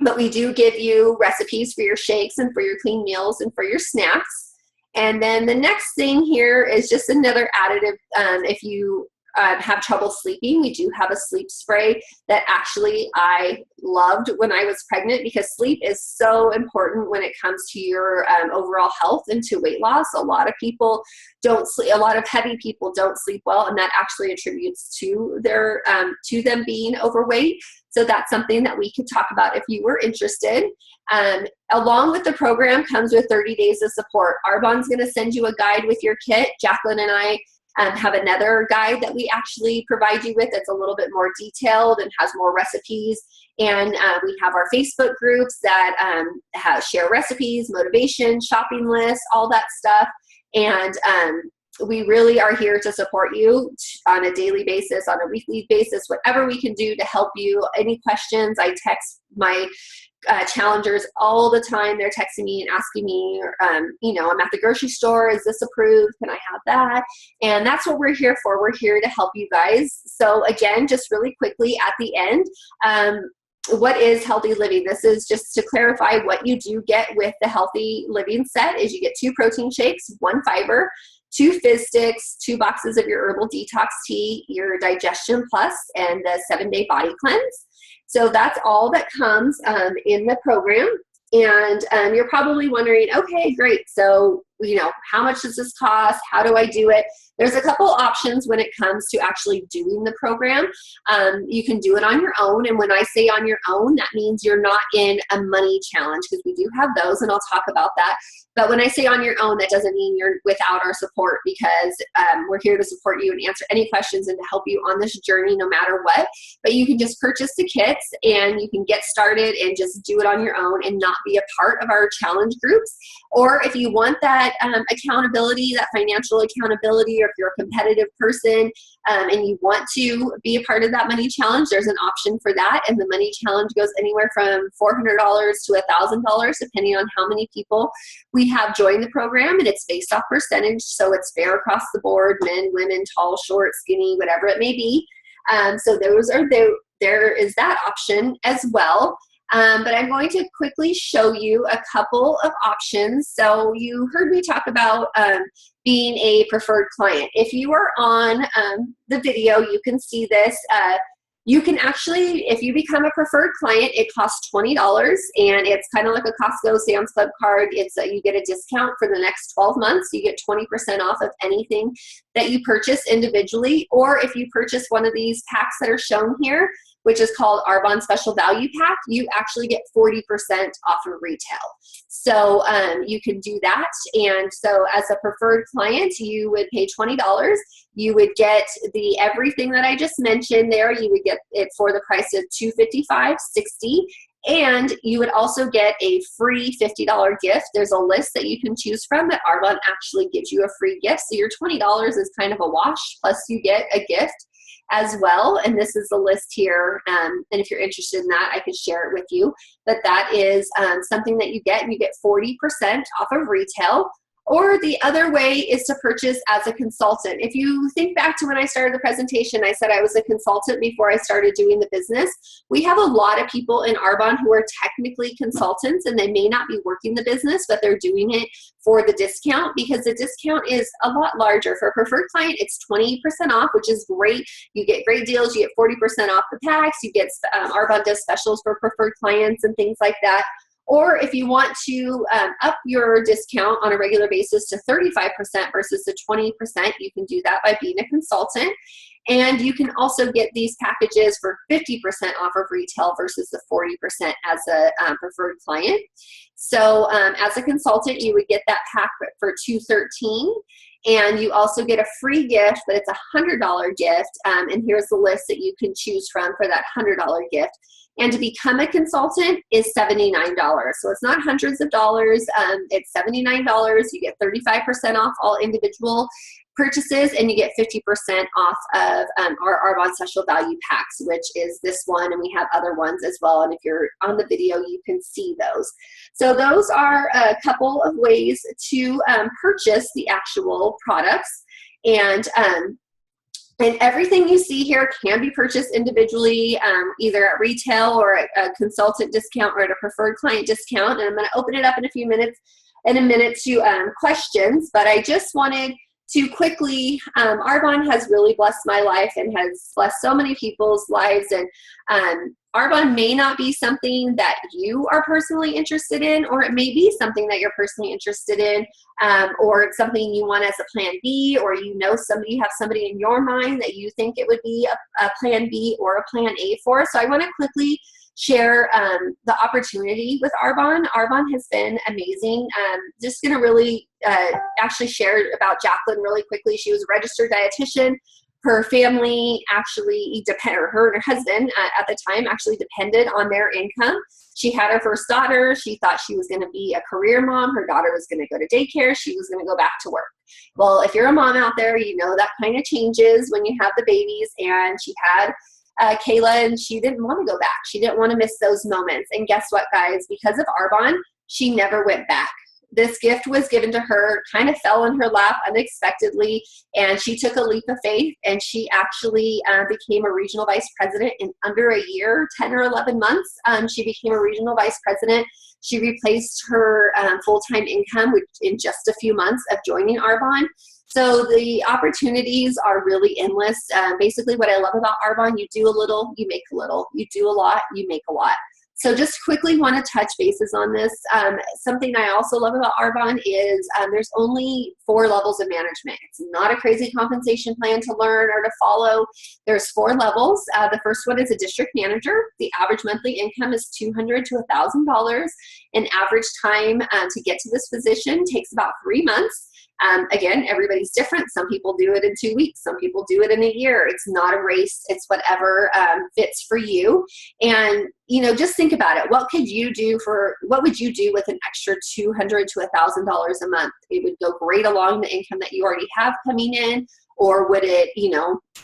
But we do give you recipes for your shakes and for your clean meals and for your snacks. And then the next thing here is just another additive. If you have trouble sleeping, we do have a sleep spray that actually I loved when I was pregnant, because sleep is so important when it comes to your overall health and to weight loss. A lot of people don't sleep. A lot of heavy people don't sleep well, and that actually attributes to their to them being overweight. So that's something that we could talk about if you were interested. Along with the program comes with 30 days of support. Arbonne's going to send you a guide with your kit. Jacqueline and I have another guide that we actually provide you with that's a little bit more detailed and has more recipes. And we have our Facebook groups that share recipes, motivation, shopping lists, all that stuff. And we really are here to support you on a daily basis, on a weekly basis, whatever we can do to help you. Any questions, I text my challengers all the time. They're texting me and asking me, I'm at the grocery store. Is this approved? Can I have that? And that's what we're here for. We're here to help you guys. So again, just really quickly at the end, what is healthy living? This is just to clarify what you do get with the healthy living set is you get 2 protein shakes, 1 fiber, 2 fizz sticks, 2 boxes of your herbal detox tea, your digestion plus, and the 7-day body cleanse. So that's all that comes in the program. And you're probably wondering, okay, great. So, how much does this cost? How do I do it? There's a couple options when it comes to actually doing the program. You can do it on your own. And when I say on your own, that means you're not in a money challenge, because we do have those, and I'll talk about that. But when I say on your own, that doesn't mean you're without our support, because we're here to support you and answer any questions and to help you on this journey no matter what. But you can just purchase the kits and you can get started and just do it on your own and not be a part of our challenge groups. Or if you want that accountability, that financial accountability, or if you're a competitive person and you want to be a part of that money challenge, there's an option for that. And the money challenge goes anywhere from $400 to $1,000, depending on how many people we have joined the program, and it's based off percentage, so it's fair across the board, men, women, tall, short, skinny, whatever it may be. So there is that option as well. But I'm going to quickly show you a couple of options. So you heard me talk about being a preferred client. If you are on the video, you can see this. You can actually, if you become a preferred client, it costs $20, and it's kind of like a Costco Sam's Club card. It's you get a discount for the next 12 months. You get 20% off of anything that you purchase individually, or if you purchase one of these packs that are shown here, which is called Arbonne Special Value Pack, you actually get 40% off of retail. So you can do that. And so as a preferred client, you would pay $20. You would get the everything that I just mentioned there. You would get it for the price of $255.60. And you would also get a free $50 gift. There's a list that you can choose from that Arbonne actually gives you a free gift. So your $20 is kind of a wash, plus you get a gift as well. And this is the list here. And if you're interested in that, I can share it with you. But that is something that you get, and you get 40% off of retail. Or the other way is to purchase as a consultant. If you think back to when I started the presentation, I said I was a consultant before I started doing the business. We have a lot of people in Arbonne who are technically consultants, and they may not be working the business, but they're doing it for the discount, because the discount is a lot larger. For a preferred client, it's 20% off, which is great. You get great deals. You get 40% off the packs. You get Arbonne does specials for preferred clients and things like that. Or if you want to up your discount on a regular basis to 35% versus the 20%, you can do that by being a consultant. And you can also get these packages for 50% off of retail versus the 40% as a preferred client. So as a consultant, you would get that pack for $213. And you also get a free gift, but it's a $100 gift. And here's the list that you can choose from for that $100 gift. And to become a consultant is $79. So it's not hundreds of dollars. It's $79. You get 35% off all individual purchases, and you get 50% off of our Arbonne Special Value Packs, which is this one, and we have other ones as well. And if you're on the video, you can see those. So those are a couple of ways to purchase the actual products. And everything you see here can be purchased individually, either at retail or at a consultant discount or at a preferred client discount. And I'm going to open it up in a minute to questions. But I just wanted to quickly, Arbonne has really blessed my life and has blessed so many people's lives. And Arbonne may not be something that you are personally interested in, or it may be something that you're personally interested in, or it's something you want as a plan B, or you have somebody in your mind that you think it would be a plan B or a plan A for. So I want to quickly share the opportunity with Arbonne. Arbonne has been amazing. Just going to really actually share about Jacqueline really quickly. She was a registered dietitian. Her family actually, her and her husband at the time actually depended on their income. She had her first daughter. She thought she was going to be a career mom. Her daughter was going to go to daycare. She was going to go back to work. Well, if you're a mom out there, you know that kind of changes when you have the babies. And she had Kayla, and she didn't want to go back. She didn't want to miss those moments. And guess what, guys? Because of Arbonne, she never went back. This gift was given to her, kind of fell in her lap unexpectedly, and she took a leap of faith, and she actually became a regional vice president in under a year, 10 or 11 months. She became a regional vice president. She replaced her full-time income in just a few months of joining Arbonne. So the opportunities are really endless. Basically, what I love about Arbonne, you do a little, you make a little. You do a lot, you make a lot. So just quickly want to touch bases on this. Something I also love about Arbonne is there's only 4 levels of management. It's not a crazy compensation plan to learn or to follow. There's 4 levels. The first one is a district manager. The average monthly income is $200 to $1,000. An average time to get to this position takes about 3 months. Again, everybody's different. Some people do it in 2 weeks. Some people do it in a year. It's not a race. It's whatever fits for you. And, just think about it. What would you do with an extra $200 to $1,000 a month? It would go great along the income that you already have coming in, or would it,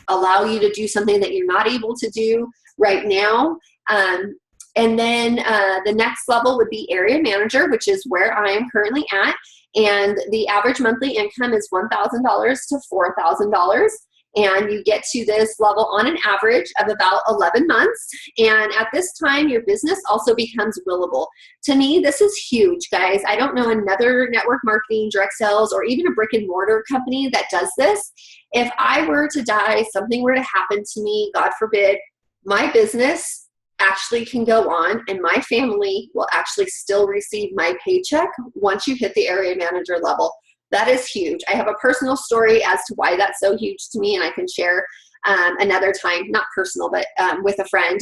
allow you to do something that you're not able to do right now? And then the next level would be area manager, which is where I am currently at. And the average monthly income is $1,000 to $4,000. And you get to this level on an average of about 11 months. And at this time, your business also becomes willable. To me, this is huge, guys. I don't know another network marketing, direct sales, or even a brick and mortar company that does this. If I were to die, something were to happen to me, God forbid, my business actually can go on and my family will actually still receive my paycheck once you hit the area manager level. That is huge. I have a personal story as to why that's so huge to me, and I can share another time, not personal, but with a friend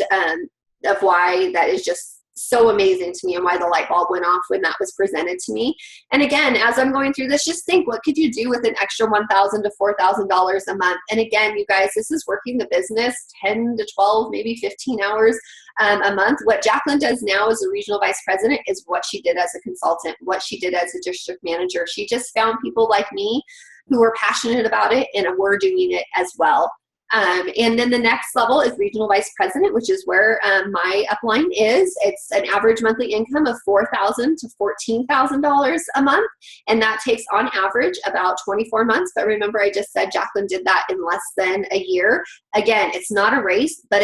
of why that is just so amazing to me and why the light bulb went off when that was presented to me. And again, as I'm going through this, just think, what could you do with an extra $1,000 to $4,000 a month? And again, you guys, this is working the business 10 to 12, maybe 15 hours a month. What Jacqueline does now as a regional vice president is what she did as a consultant, what she did as a district manager. She just found people like me who were passionate about it, and we're doing it as well. And then the next level is regional vice president, which is where my upline is. It's an average monthly income of $4,000 to $14,000 a month. And that takes on average about 24 months. But remember, I just said Jacqueline did that in less than a year. Again, it's not a race, but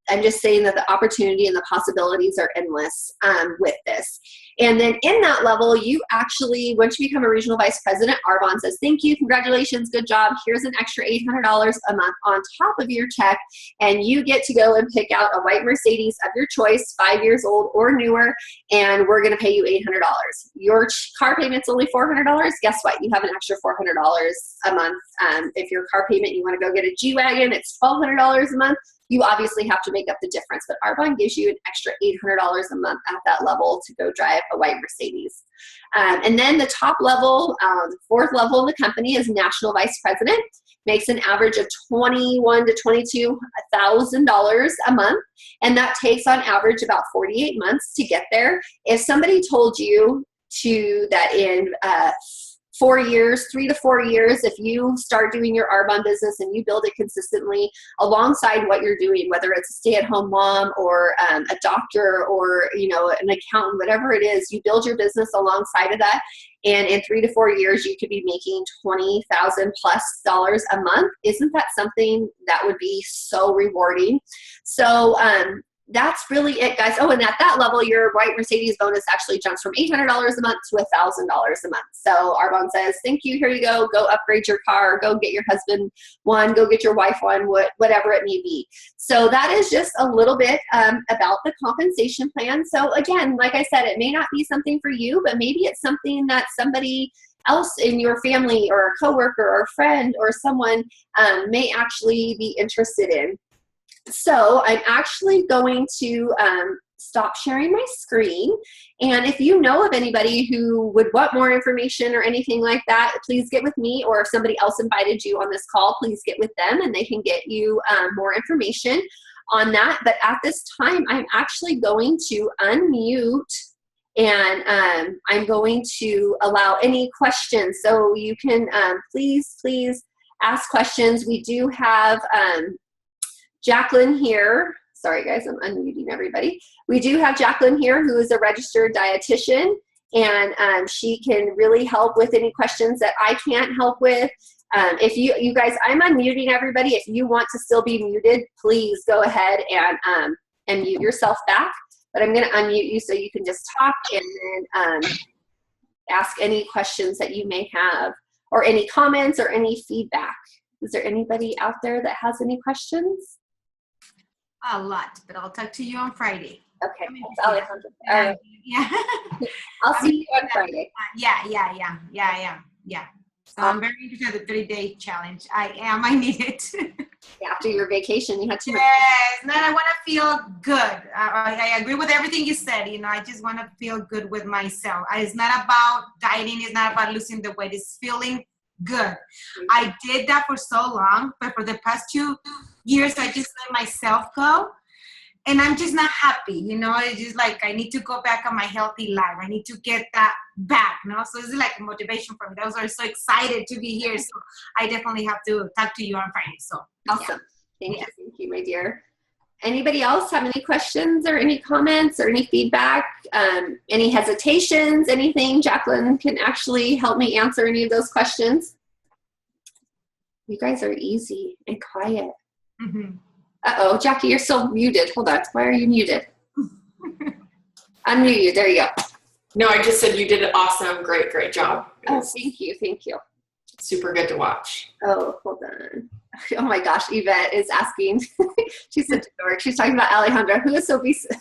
I'm just saying that the opportunity and the possibilities are endless with this. And then in that level, you actually, once you become a regional vice president, Arbonne says, thank you, congratulations, good job. Here's an extra $800 a month on top of your check. And you get to go and pick out a white Mercedes of your choice, 5 years old or newer, and we're going to pay you $800. Your car payment's only $400. Guess what? You have an extra $400 a month. If your car payment, you want to go get a G-Wagon, it's $1,200 a month. You obviously have to make up the difference, but Arbonne gives you an extra $800 a month at that level to go drive a white Mercedes. And then the top level, the fourth level in the company is national vice president, makes an average of $21,000 to $22,000 a month, and that takes on average about 48 months to get there. If somebody told you that in 4 years, 3 to 4 years, if you start doing your Arbonne business and you build it consistently alongside what you're doing, whether it's a stay-at-home mom or a doctor or an accountant, whatever it is, you build your business alongside of that, and in 3 to 4 years you could be making $20,000 plus a month. Isn't that something that would be so rewarding? So that's really it, guys. Oh, and at that level, your white Mercedes bonus actually jumps from $800 a month to $1,000 a month. So Arbonne says, thank you, here you go upgrade your car, go get your husband one, go get your wife one, whatever it may be. So that is just a little bit about the compensation plan. So again, like I said, it may not be something for you, but maybe it's something that somebody else in your family or a coworker or a friend or someone may actually be interested in. So I'm actually going to stop sharing my screen. And if you know of anybody who would want more information or anything like that, please get with me, or if somebody else invited you on this call, please get with them and they can get you more information on that. But at this time, I'm actually going to unmute and I'm going to allow any questions. So you can please ask questions. We do have Jacqueline here. Sorry guys, I'm unmuting everybody. We do have Jacqueline here, who is a registered dietitian, and she can really help with any questions that I can't help with. If you guys, I'm unmuting everybody. If you want to still be muted, please go ahead and mute yourself back. But I'm going to unmute you so you can just talk and then ask any questions that you may have, or any comments or any feedback. Is there anybody out there that has any questions? A lot, but I'll talk to you on Friday. Okay. All right. Yeah. I'll see you on Friday. Yeah. So I'm very interested in the 3-day challenge. I need it. After your vacation, you had too much. Yes, and I want to feel good. I agree with everything you said. I just want to feel good with myself. It's not about dieting. It's not about losing the weight. It's feeling good. I did that for so long, but for the past 2 years, I just let myself go, and I'm just not happy. It's just like I need to go back on my healthy life. I need to get that back. So it's like a motivation for me. I was so excited to be here. So I definitely have to talk to you on Friday. So awesome. Yeah. Thank you, my dear. Anybody else have any questions or any comments or any feedback? Any hesitations? Anything? Jacqueline can actually help me answer any of those questions. You guys are easy and quiet. Mm-hmm. Uh-oh, Jackie, you're still muted. Hold on. Why are you muted? Unmute you. There you go. No, I just said you did an awesome, great job. Oh, thank you. Super good to watch. Oh, hold on. Oh my gosh, Yvette is asking. She's such a dork. She's talking about Alejandra. Who is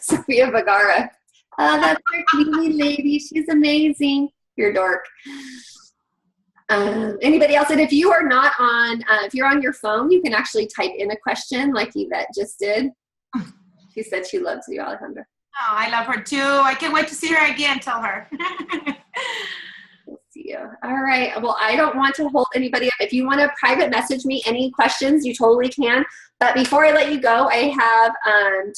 Sofia Vergara? That's our cleaning lady. She's amazing. You're a dork. Anybody else? And if you are not on, if you're on your phone, you can actually type in a question like Yvette just did. She said she loves you, Alejandra. Oh, I love her too. I can't wait to see her again. Tell her. We'll see you. All right. Well, I don't want to hold anybody up. If you want to private message me any questions, you totally can. But before I let you go, I have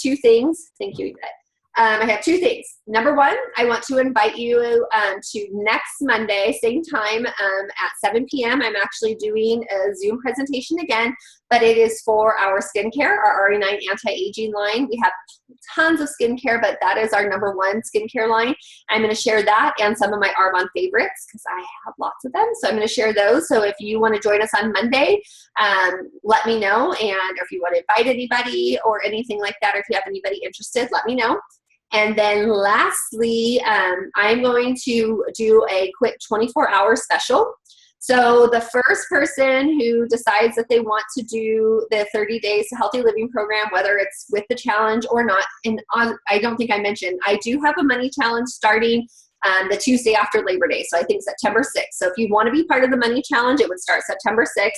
two things. Thank you, Yvette. I have two things. Number one, I want to invite you to next Monday, same time at 7 p.m. I'm actually doing a Zoom presentation again, but it is for our skincare, our RE9 anti-aging line. We have tons of skincare, but that is our number one skincare line. I'm going to share that and some of my Arbonne favorites because I have lots of them. So I'm going to share those. So if you want to join us on Monday, let me know. And if you want to invite anybody or anything like that, or if you have anybody interested, let me know. And then lastly, I'm going to do a quick 24-hour special. So the first person who decides that they want to do the 30 Days to Healthy Living program, whether it's with the challenge or not, and I don't think I mentioned, I do have a money challenge starting the Tuesday after Labor Day. So I think September 6th. So if you want to be part of the money challenge, it would start September 6th.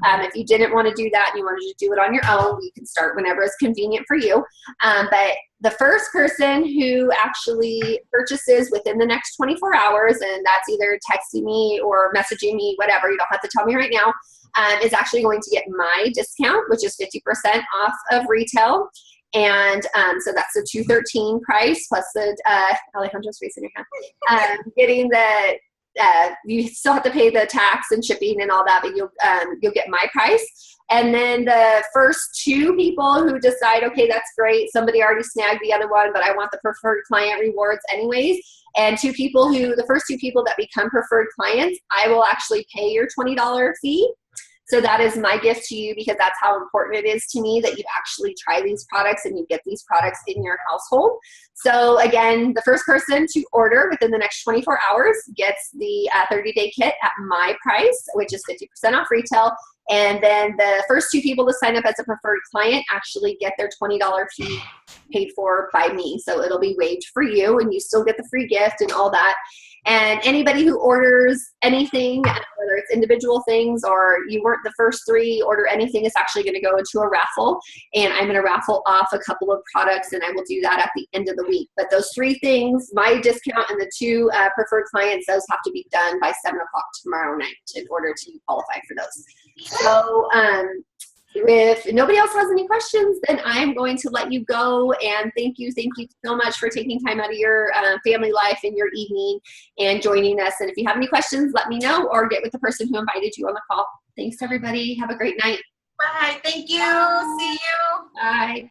If you didn't want to do that and you wanted to do it on your own, you can start whenever it's convenient for you. But the first person who actually purchases within the next 24 hours, and that's either texting me or messaging me, whatever, you don't have to tell me right now, is actually going to get my discount, which is 50% off of retail. And so that's the $213 price plus the Alejandra's raising your hand. Getting the you still have to pay the tax and shipping and all that, but you'll get my price. And then the first two people who decide, okay, that's great, somebody already snagged the other one, but I want the preferred client rewards anyways. And the first two people that become preferred clients, I will actually pay your $20 fee. So that is my gift to you because that's how important it is to me that you actually try these products and you get these products in your household. So again, the first person to order within the next 24 hours gets the 30-day kit at my price, which is 50% off retail. And then the first two people to sign up as a preferred client actually get their $20 fee paid for by me. So it'll be waived for you and you still get the free gift and all that. And anybody who orders anything, whether it's individual things or you weren't the first three, order anything, is actually going to go into a raffle. And I'm going to raffle off a couple of products, and I will do that at the end of the week. But those three things, my discount and the two preferred clients, those have to be done by 7 o'clock tomorrow night in order to qualify for those. So if nobody else has any questions, then I'm going to let you go. And thank you so much for taking time out of your family life and your evening and joining us. And if you have any questions, let me know or get with the person who invited you on the call. Thanks, everybody. Have a great night. Bye. Thank you. See you. Bye.